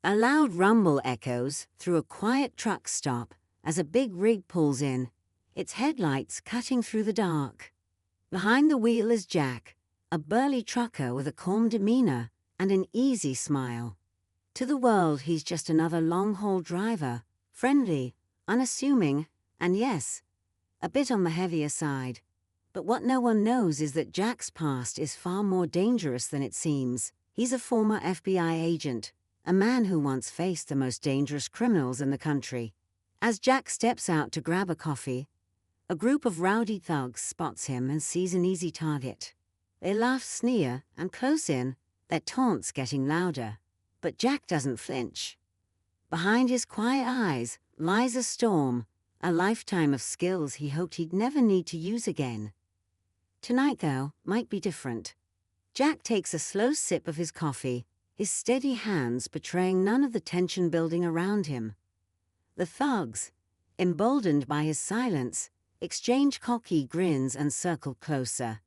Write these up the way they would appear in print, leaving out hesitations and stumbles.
A loud rumble echoes through a quiet truck stop as a big rig pulls in, its headlights cutting through the dark. Behind the wheel is Jack, a burly trucker with a calm demeanor and an easy smile. To the world, he's just another long-haul driver, friendly, unassuming, and yes, a bit on the heavier side. But what no one knows is that Jack's past is far more dangerous than it seems. He's a former FBI agent, a man who once faced the most dangerous criminals in the country. As Jack steps out to grab a coffee, a group of rowdy thugs spots him and sees an easy target. They laugh, sneer, and close in, their taunts getting louder. But Jack doesn't flinch. Behind his quiet eyes lies a storm, a lifetime of skills he hoped he'd never need to use again. Tonight, though, might be different. Jack takes a slow sip of his coffee, his steady hands betraying none of the tension building around him. The thugs, emboldened by his silence, exchange cocky grins and circle closer.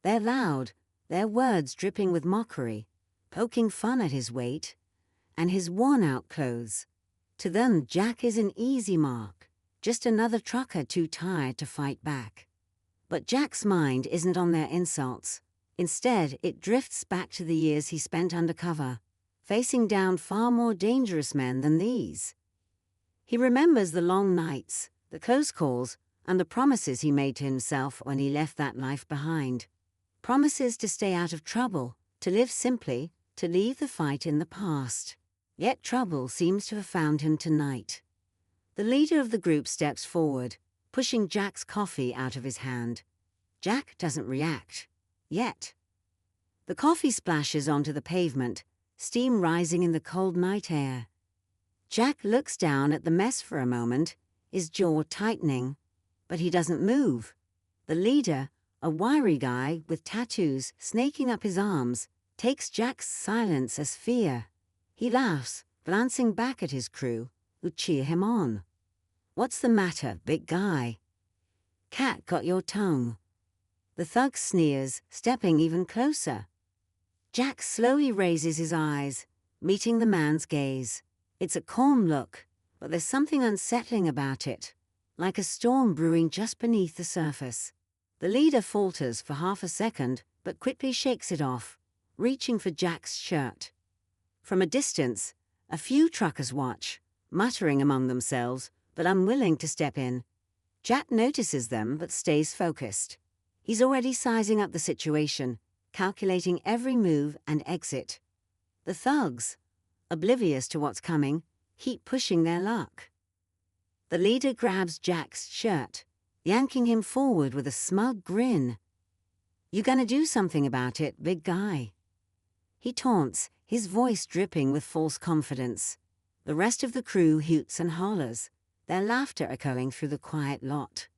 They're loud, their words dripping with mockery, poking fun at his weight and his worn-out clothes. To them, Jack is an easy mark, just another trucker too tired to fight back. But Jack's mind isn't on their insults. Instead, it drifts back to the years he spent undercover, facing down far more dangerous men than these. He remembers the long nights, the close calls, and the promises he made to himself when he left that life behind. Promises to stay out of trouble, to live simply, to leave the fight in the past. Yet trouble seems to have found him tonight. The leader of the group steps forward, pushing Jack's coffee out of his hand. Jack doesn't react. Yet. The coffee splashes onto the pavement, steam rising in the cold night air. Jack looks down at the mess for a moment, his jaw tightening, but he doesn't move. The leader, a wiry guy with tattoos snaking up his arms, takes Jack's silence as fear. He laughs, glancing back at his crew, who cheer him on. "What's the matter, big guy?" "Cat got your tongue." The thug sneers, stepping even closer. Jack slowly raises his eyes, meeting the man's gaze. It's a calm look, but there's something unsettling about it, like a storm brewing just beneath the surface. The leader falters for half a second, but quickly shakes it off, reaching for Jack's shirt. From a distance, a few truckers watch, muttering among themselves, but unwilling to step in. Jack notices them but stays focused. He's already sizing up the situation, calculating every move and exit. The thugs, oblivious to what's coming, keep pushing their luck. The leader grabs Jack's shirt, yanking him forward with a smug grin. "You gonna do something about it, big guy?" He taunts, his voice dripping with false confidence. The rest of the crew hoots and hollers, their laughter echoing through the quiet lot.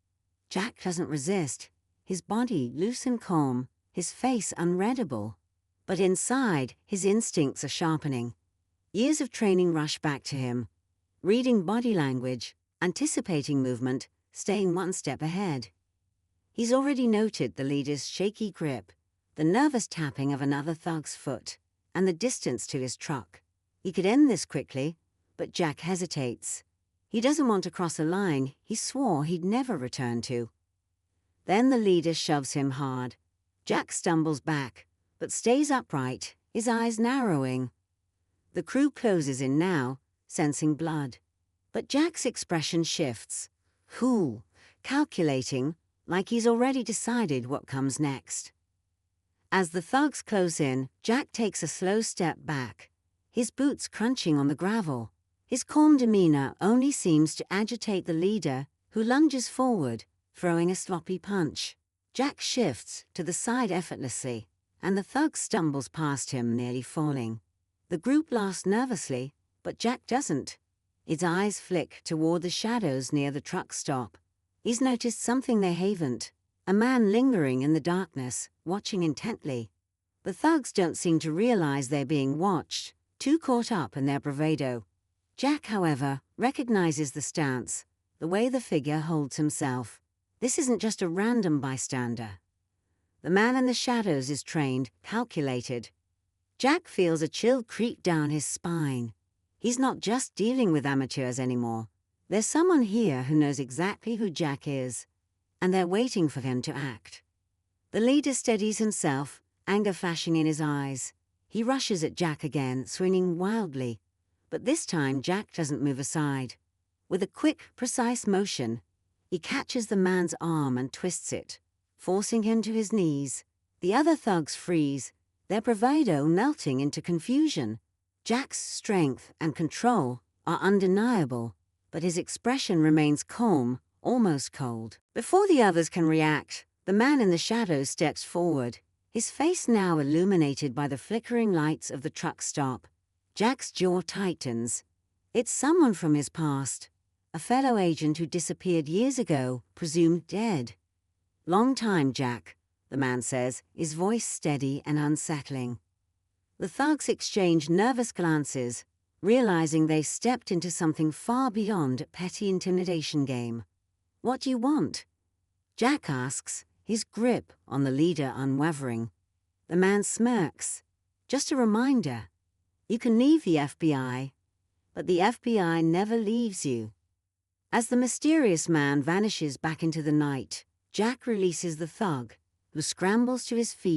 Jack doesn't resist, his body loose and calm, his face unreadable. But inside, his instincts are sharpening. Years of training rush back to him, reading body language, anticipating movement, staying one step ahead. He's already noted the leader's shaky grip, the nervous tapping of another thug's foot, and the distance to his truck. He could end this quickly, but Jack hesitates. He doesn't want to cross a line he swore he'd never return to. Then the leader shoves him hard. Jack stumbles back, but stays upright, his eyes narrowing. The crew closes in now, sensing blood. But Jack's expression shifts. Cool, calculating, like he's already decided what comes next. As the thugs close in, Jack takes a slow step back, his boots crunching on the gravel. His calm demeanor only seems to agitate the leader, who lunges forward, throwing a sloppy punch. Jack shifts to the side effortlessly, and the thug stumbles past him, nearly falling. The group laughs nervously, but Jack doesn't. His eyes flick toward the shadows near the truck stop. He's noticed something they haven't. A man lingering in the darkness, watching intently. The thugs don't seem to realize they're being watched, too caught up in their bravado. Jack, however, recognizes the stance, the way the figure holds himself. This isn't just a random bystander. The man in the shadows is trained, calculated. Jack feels a chill creep down his spine. He's not just dealing with amateurs anymore. There's someone here who knows exactly who Jack is, and they're waiting for him to act. The leader steadies himself, anger flashing in his eyes. He rushes at Jack again, swinging wildly. But this time, Jack doesn't move aside. With a quick, precise motion, he catches the man's arm and twists it, forcing him to his knees. The other thugs freeze, their bravado melting into confusion. Jack's strength and control are undeniable, but his expression remains calm, almost cold. Before the others can react, the man in the shadows steps forward, his face now illuminated by the flickering lights of the truck stop. Jack's jaw tightens. It's someone from his past, a fellow agent who disappeared years ago, presumed dead. "Long time, Jack," the man says, his voice steady and unsettling. The thugs exchange nervous glances, realizing they stepped into something far beyond a petty intimidation game. "What do you want?" Jack asks, his grip on the leader unwavering. The man smirks. "Just a reminder. You can leave the FBI, but the FBI never leaves you." As the mysterious man vanishes back into the night, Jack releases the thug, who scrambles to his feet.